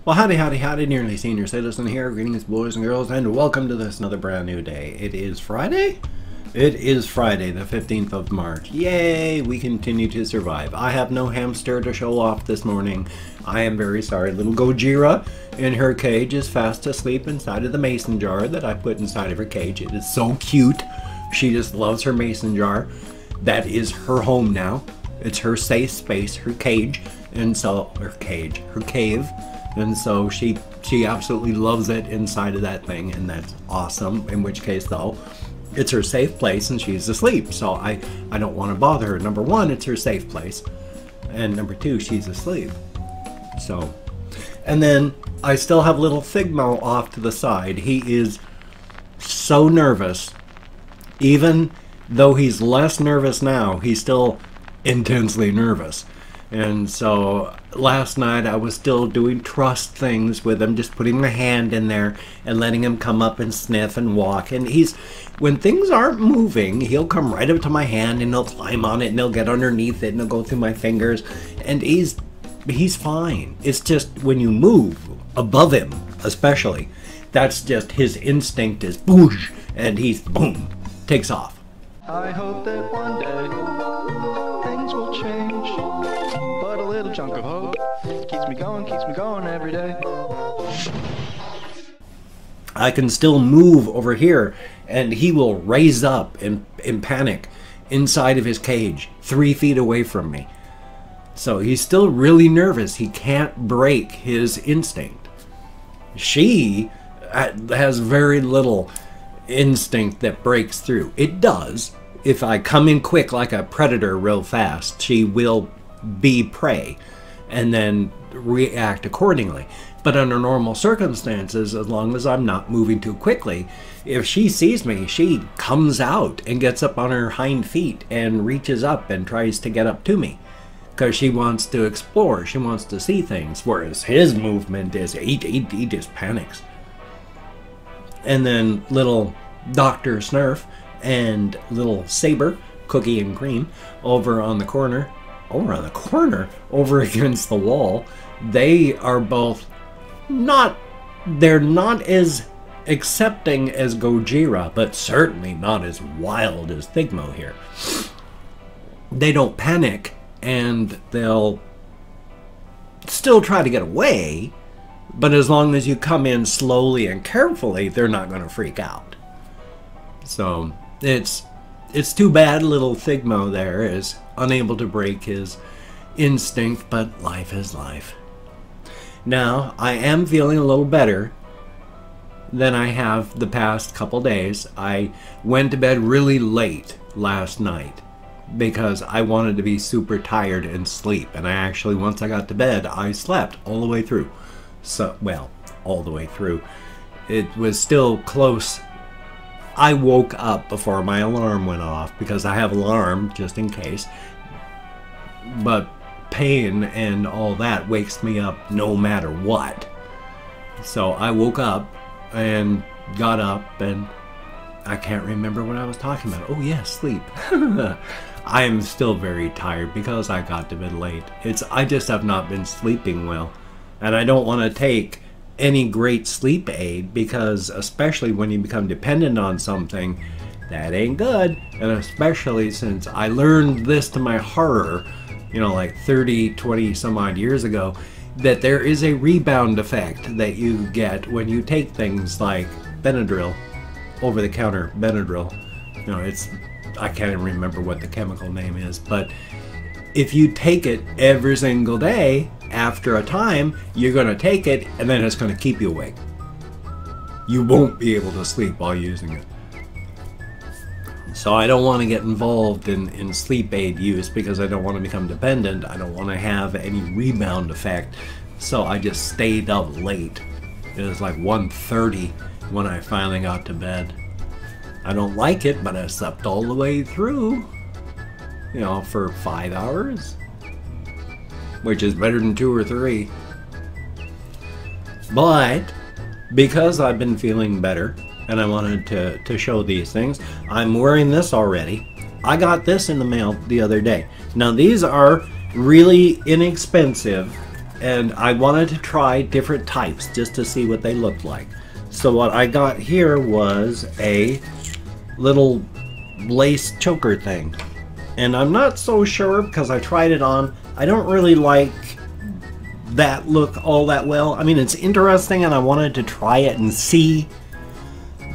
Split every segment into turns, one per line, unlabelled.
Well, howdy, howdy, howdy, nearly senior citizen here. Greetings, boys and girls, and welcome to this another brand new day. It is Friday? It is Friday, the 15th of March. Yay, we continue to survive. I have no hamster to show off this morning. I am very sorry. Little Gojira in her cage is fast asleep inside of the mason jar that I put inside of her cage. It is so cute. She just loves her mason jar. That is her home now. It's her safe space, her cage, and so, her cave. And so she absolutely loves it inside of that thing, and that's awesome. In which case, though, it's her safe place and she's asleep. So I don't want to bother her. Number one, it's her safe place. And number two, she's asleep. So, and then I still have little Figmo off to the side. He is so nervous. Even though he's less nervous now, he's still intensely nervous. And so last night I was still doing trust things with him, just putting my hand in there and letting him come up and sniff and walk. And when things aren't moving, he'll come right up to my hand and he'll climb on it and he'll get underneath it and he'll go through my fingers. And he's fine. It's just when you move above him, especially, that's just his instinct is boosh, and he's boom, takes off.
I hope that one day things will change, but a little chunk of hope keeps me going every day.
I can still move over here, and he will raise up in panic inside of his cage 3 feet away from me. So he's still really nervous. He can't break his instinct. She has very little instinct that breaks through. It does. If I come in quick like a predator real fast, she will be prey and then react accordingly. But under normal circumstances, as long as I'm not moving too quickly, if she sees me, she comes out and gets up on her hind feet and reaches up and tries to get up to me because she wants to explore. She wants to see things, whereas his movement is he just panics. And then little Dr. Snurf and little Saber, Cookie and Cream, over against the wall. They are both they're not as accepting as Gojira, but certainly not as wild as Thigmo here. They don't panic, and they'll still try to get away, but as long as you come in slowly and carefully, they're not going to freak out. So it's too bad little Thigmo there is unable to break his instinct, but life is life. Now, I am feeling a little better than I have the past couple days. I went to bed really late last night because I wanted to be super tired and sleep. And I actually, once I got to bed, I slept all the way through. So, well, all the way through. It was still close. I woke up before my alarm went off because I have an alarm just in case. But pain and all that wakes me up no matter what. So I woke up and got up, and I can't remember what I was talking about. Oh yes, sleep. I am still very tired because I got to bed late. I just have not been sleeping well. And I don't want to take any great sleep aid because, especially when you become dependent on something, that ain't good. And especially since I learned this to my horror, like 20 some odd years ago, that there is a rebound effect that you get when you take things like Benadryl, over-the-counter Benadryl. I can't even remember what the chemical name is, but if you take it every single day, after a time, you're going to take it, and then it's going to keep you awake. You won't be able to sleep while using it. So I don't want to get involved in sleep aid use because I don't want to become dependent. I don't want to have any rebound effect. So I just stayed up late. It was like 1:30 when I finally got to bed. I don't like it, but I slept all the way through, for 5 hours. Which is better than 2 or 3. But because I've been feeling better and I wanted to show these things, I'm wearing this already. I got this in the mail the other day. Now these are really inexpensive And I wanted to try different types just to see what they looked like. So what I got here was a little lace choker thing. And I'm not so sure because I tried it on. I don't really like that look all that well. I mean, it's interesting and I wanted to try it and see.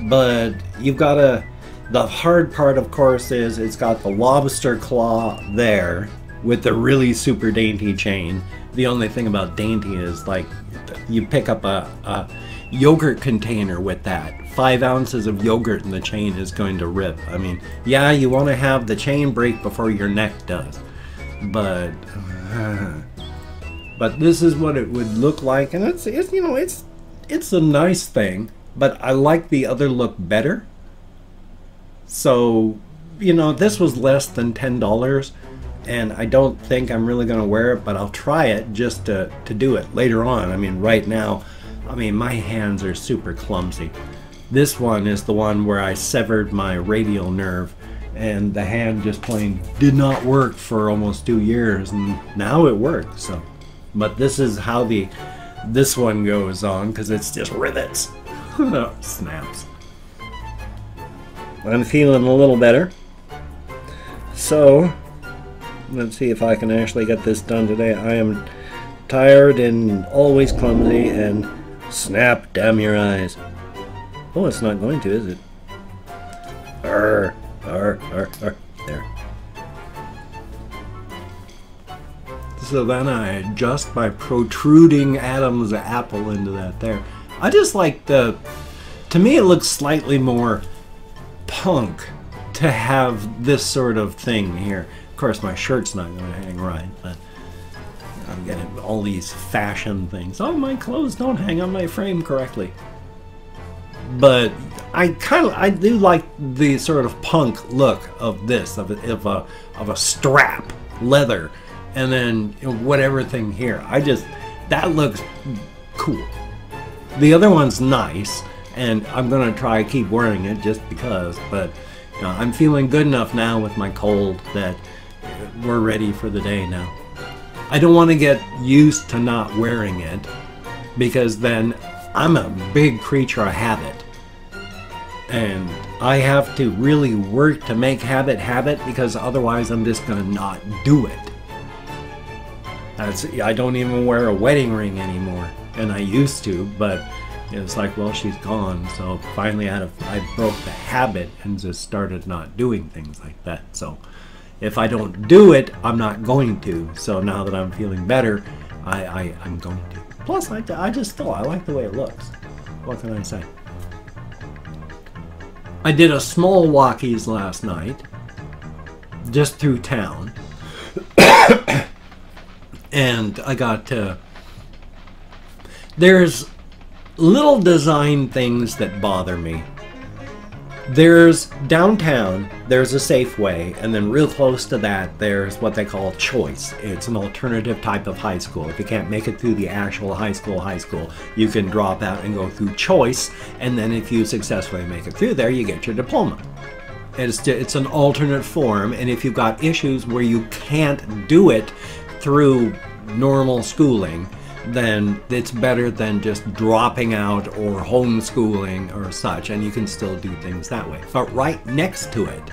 But you've got to... The hard part, of course, is it's got the lobster claw there with the really super dainty chain. The only thing about dainty is, like, you pick up a yogurt container with that. 5 ounces of yogurt and the chain is going to rip. I mean, yeah, you want to have the chain break before your neck does. But this is what it would look like, and it's you know, it's a nice thing, but I like the other look better. So, you know, this was less than $10, and I don't think I'm really going to wear it, but I'll try it just to do it later on. I mean, right now, I mean, my hands are super clumsy. This one is the one where I severed my radial nerve, and the hand just plain did not work for almost 2 years, and now it works. So, but this is how this one goes on, because it's just rivets. Snaps. I'm feeling a little better. So, let's see if I can actually get this done today. I am tired and always clumsy, and snap, damn your eyes. Oh, it's not going to, is it? There. So then I adjust my protruding Adam's apple into that there. I just like to me it looks slightly more punk to have this sort of thing here. Of course, my shirt's not going to hang right, but I'm getting all these fashion things. Oh, my clothes don't hang on my frame correctly. But I do like the sort of punk look of this, of a strap, leather, and then, you know, whatever thing here. That looks cool. The other one's nice, and I'm gonna try keep wearing it just because, but you know, I'm feeling good enough now with my cold that we're ready for the day now. I don't want to get used to not wearing it, because then I'm a big creature of habit, and I have to really work to make habit, because otherwise I'm just gonna not do it. I don't even wear a wedding ring anymore, and I used to, but it's like, well, she's gone, so finally I broke the habit and just started not doing things like that. So if I don't do it, I'm not going to. So now that I'm feeling better, I'm going to. Plus, I like the way it looks. What can I say? I did a small walkies last night, just through town. And I got there's little design things that bother me. There's downtown, there's a Safeway, and then real close to that there's what they call Choice. It's an alternative type of high school. If you can't make it through the actual high school, you can drop out and go through Choice, and then if you successfully make it through there, you get your diploma. It's an alternate form, and if you've got issues where you can't do it through normal schooling, then it's better than just dropping out or homeschooling or such, and you can still do things that way. But right next to it,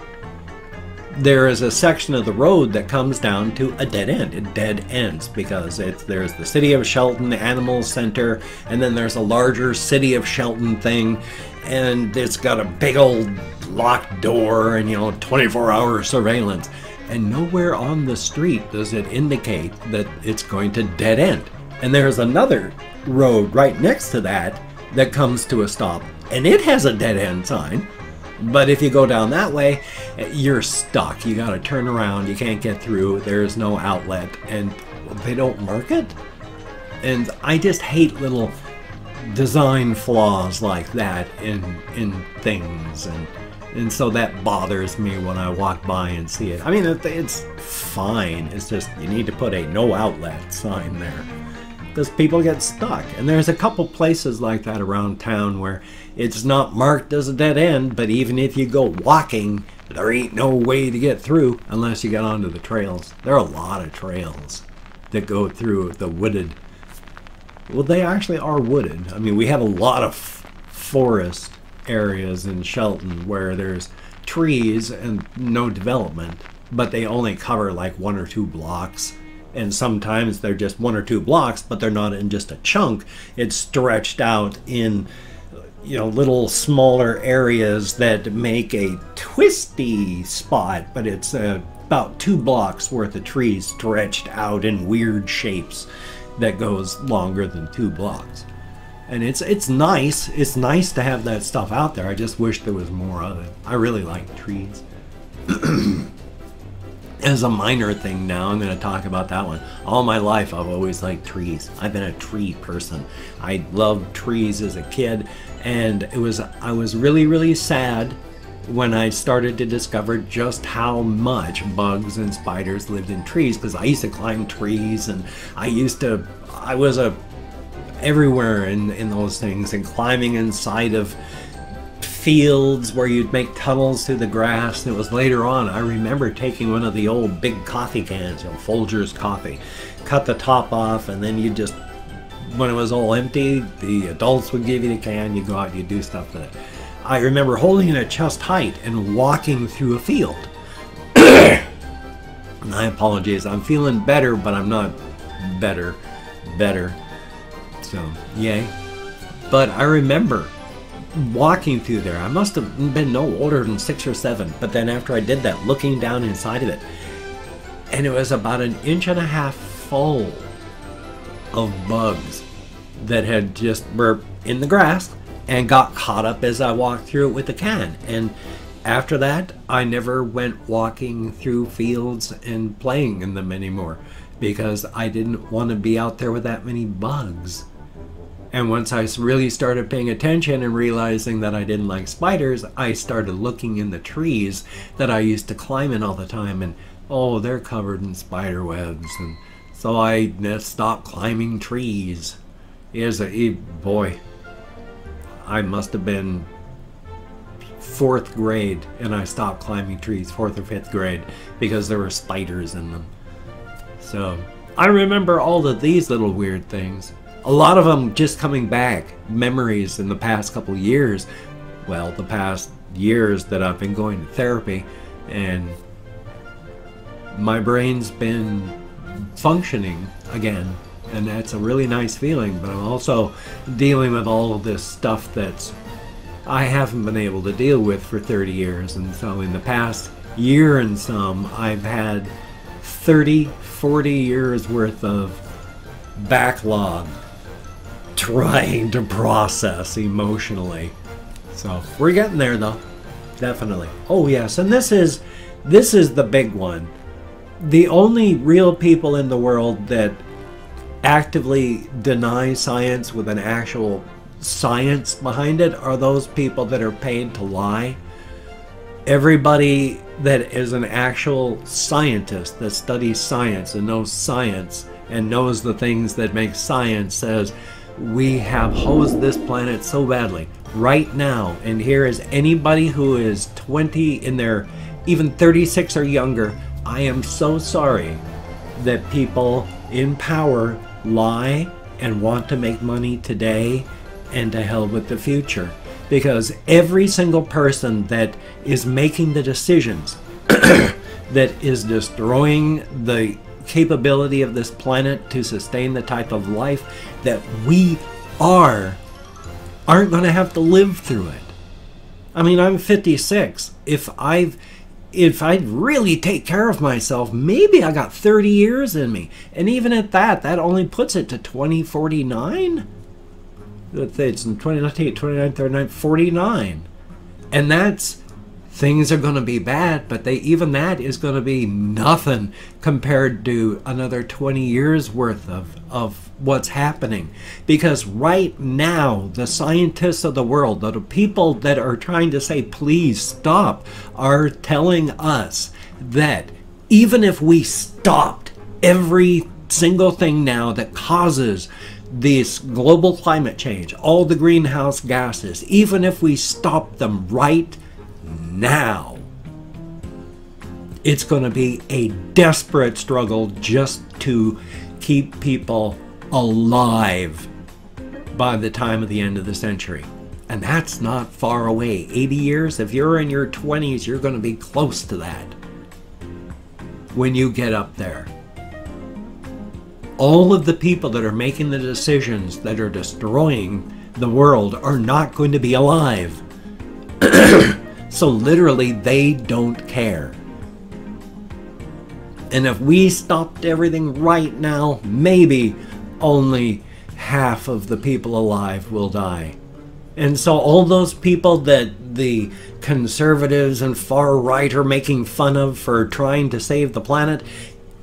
there is a section of the road that comes down to a dead end. It dead ends because there's the City of Shelton Animal Center, and then there's a larger City of Shelton thing, and it's got a big old locked door and, you know, 24-hour surveillance. And nowhere on the street does it indicate that it's going to dead end. And there's another road right next to that that comes to a stop, and it has a dead end sign. But if you go down that way, you're stuck. You gotta turn around, you can't get through, there's no outlet, and they don't mark it. And I just hate little design flaws like that in things, and so that bothers me when I walk by and see it. I mean, it's fine, it's just you need to put a no outlet sign there, because people get stuck. And there's a couple places like that around town where it's not marked as a dead end, but even if you go walking, there ain't no way to get through unless you get onto the trails. There are a lot of trails that go through the wooded Well, they actually are wooded. I mean, we have a lot of forest areas in Shelton where there's trees and no development, but they only cover like 1 or 2 blocks. And sometimes they're just 1 or 2 blocks, but they're not in just a chunk. It's stretched out in, you know, little smaller areas that make a twisty spot, but it's about 2 blocks worth of trees stretched out in weird shapes that goes longer than 2 blocks. And it's nice. It's nice to have that stuff out there. I just wish there was more of it. I really like trees. As a minor thing now, I'm going to talk about that one. All my life, I've always liked trees. I've been a tree person. I loved trees as a kid, and I was really, really sad when I started to discover just how much bugs and spiders lived in trees, because I used to climb trees, and I was everywhere in those things, and climbing inside of fields where you'd make tunnels through the grass. And it was later on, I remember taking one of the old big coffee cans, you know, Folgers coffee, cut the top off, and then you just, when it was all empty, the adults would give you the can, you go out and you do stuff with it. I remember holding it at chest height and walking through a field. My apologies, I'm feeling better, but I'm not better. So, yay. But I remember walking through there. I must have been no older than 6 or 7, but then after I did that, looking down inside of it, and it was about 1.5 inches full of bugs that had just were in the grass and got caught up as I walked through it with the can. And after that, I never went walking through fields and playing in them anymore, because I didn't want to be out there with that many bugs. And once I really started paying attention and realizing that I didn't like spiders, I started looking in the trees that I used to climb in all the time, and oh, they're covered in spider webs. And so I stopped climbing trees. Boy, I must have been 4th grade, and I stopped climbing trees, 4th or 5th grade, because there were spiders in them. So I remember all of these little weird things. A lot of them just coming back, memories in the past couple years. Well, the past years that I've been going to therapy, and my brain's been functioning again, and that's a really nice feeling. But I'm also dealing with all of this stuff that I haven't been able to deal with for 30 years. And so in the past year and some, I've had 30, 40 years worth of backlog trying to process emotionally. So we're getting there though, definitely. Oh yes, and this is the big one. The only real people in the world that actively deny science with an actual science behind it are those people that are paid to lie. Everybody that is an actual scientist that studies science and knows the things that make science says, we have hosed this planet so badly right now. And here is anybody who is 20 in their even 36 or younger. I am so sorry that people in power lie and want to make money today, and to hell with the future. Because every single person that is making the decisions that is destroying the capability of this planet to sustain the type of life that we aren't going to have to live through it. I mean, I'm 56. If I'd really take care of myself, maybe I got 30 years in me. And even at that only puts it to 2049. It's 20, 29, 39, 49. And that's, things are going to be bad, but even that is going to be nothing compared to another 20 years worth of what's happening. Because right now, the scientists of the world, the people that are trying to say, please stop, are telling us that even if we stopped every single thing now that causes this global climate change, all the greenhouse gases, even if we stop them right now, it's going to be a desperate struggle just to keep people alive by the time of the end of the century. And that's not far away. 80 years, if you're in your 20s, you're going to be close to that when you get up there. All of the people that are making the decisions that are destroying the world are not going to be alive. So literally, they don't care. And if we stopped everything right now, maybe only half of the people alive will die. And so all those people that the conservatives and far right are making fun of for trying to save the planet,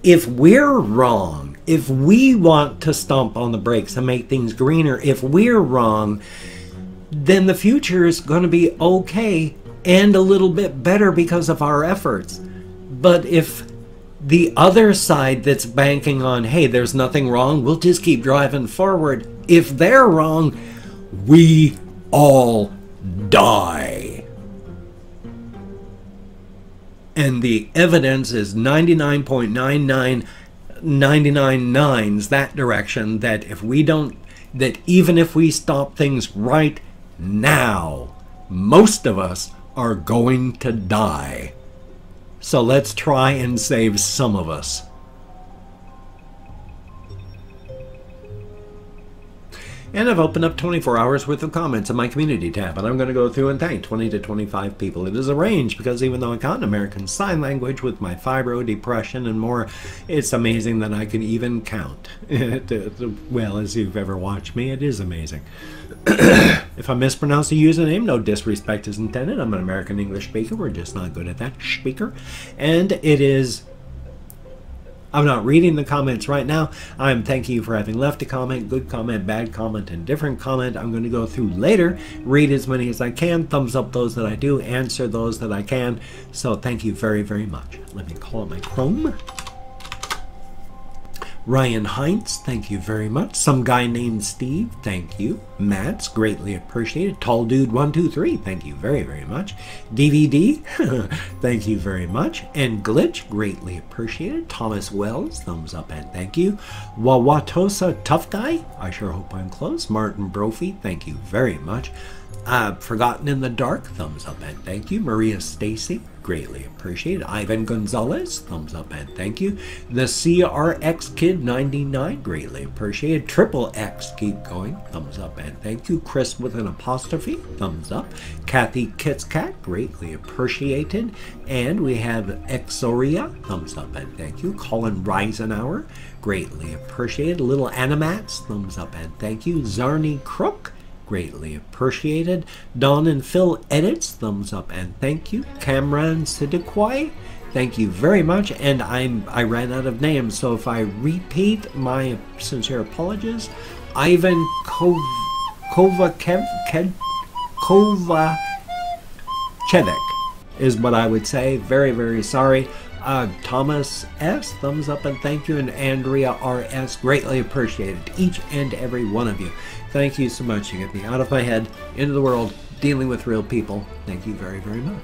if we're wrong, if we want to stomp on the brakes and make things greener, if we're wrong, then the future is going to be okay and a little bit better because of our efforts. But if the other side that's banking on, hey, there's nothing wrong, we'll just keep driving forward, if they're wrong, we all die. And the evidence is 99.99999s that direction, that if we don't, that even if we stop things right now, most of us are going to die. So let's try and save some of us. And I've opened up 24 hours worth of comments in my community tab, and I'm going to go through and thank 20 to 25 people. It is a range, because even though I got an American Sign Language with my fibro, depression, and more, it's amazing that I can even count. Well, as you've ever watched me, it is amazing. If I mispronounce a username, no disrespect is intended. I'm an American English speaker. We're just not good at that speaker. And it is... I'm not reading the comments right now. I'm thanking you for having left a comment, good comment, bad comment, and different comment. I'm going to go through later, read as many as I can, thumbs up those that I do, answer those that I can. So thank you very, very much. Let me call up my Chrome. Ryan Heinz, thank you very much. Some guy named Steve, thank you. Matt's, greatly appreciated. Tall Dude 123, thank you very, very much. DVD, thank you very much. And Glitch, greatly appreciated. Thomas Wells, thumbs up and thank you. Wawatosa Tough Guy, I sure hope I'm close. Martin Brophy, thank you very much. Forgotten in the Dark, thumbs up and thank you. Maria Stacy, greatly appreciated. Ivan Gonzalez, thumbs up and thank you. The CRX Kid 99, greatly appreciated. Triple X, keep going, thumbs up and thank you. Chris with an apostrophe, thumbs up. Kathy Kitscat, greatly appreciated. And we have Exoria, thumbs up and thank you. Colin Reisenauer, greatly appreciated. Little Animats, thumbs up and thank you. Zarni Crook, greatly appreciated. Don and Phil Edits, thumbs up and thank you. Cameron Sidiquai, thank you very much. And I ran out of names, so if I repeat, my sincere apologies. Ivan Kovacevic is what I would say. Very, very sorry. Thomas S, thumbs up and thank you. And Andrea RS, greatly appreciated. Each and every one of you. Thank you so much. You get me out of my head, into the world, dealing with real people. Thank you very, very much.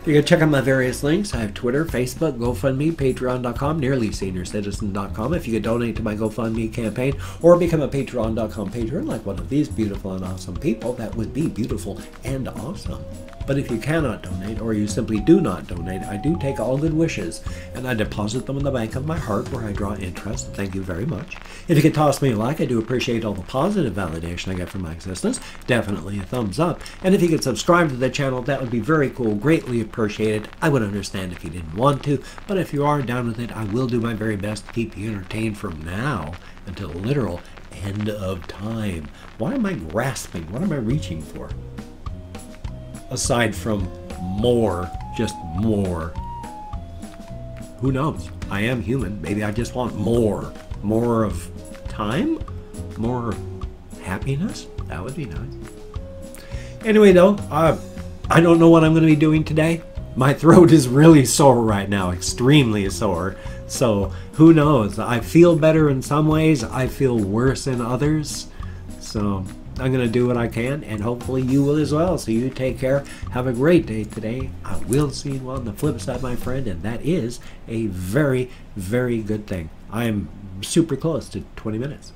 You can check out my various links. I have Twitter, Facebook, GoFundMe, Patreon.com, NearlySeniorCitizen.com. If you could donate to my GoFundMe campaign or become a Patreon.com patron like one of these beautiful and awesome people, that would be beautiful and awesome. But if you cannot donate, or you simply do not donate, I do take all good wishes and I deposit them in the bank of my heart where I draw interest. Thank you very much. If you could toss me a like, I do appreciate all the positive validation I get from my existence. Definitely a thumbs up. And if you could subscribe to the channel, that would be very cool. Greatly appreciated. I would understand if you didn't want to, but if you are down with it, I will do my very best to keep you entertained from now until the literal end of time. Why am I grasping? What am I reaching for? Aside from more, just more. Who knows? I am human. Maybe I just want more. More of time? More happiness? That would be nice. Anyway, though, I don't know what I'm going to be doing today. My throat is really sore right now, extremely sore. So, who knows? I feel better in some ways. I feel worse in others. So, I'm going to do what I can, and hopefully you will as well. So you take care. Have a great day today. I will see you on the flip side, my friend, and that is a very, very good thing. I am super close to 20 minutes.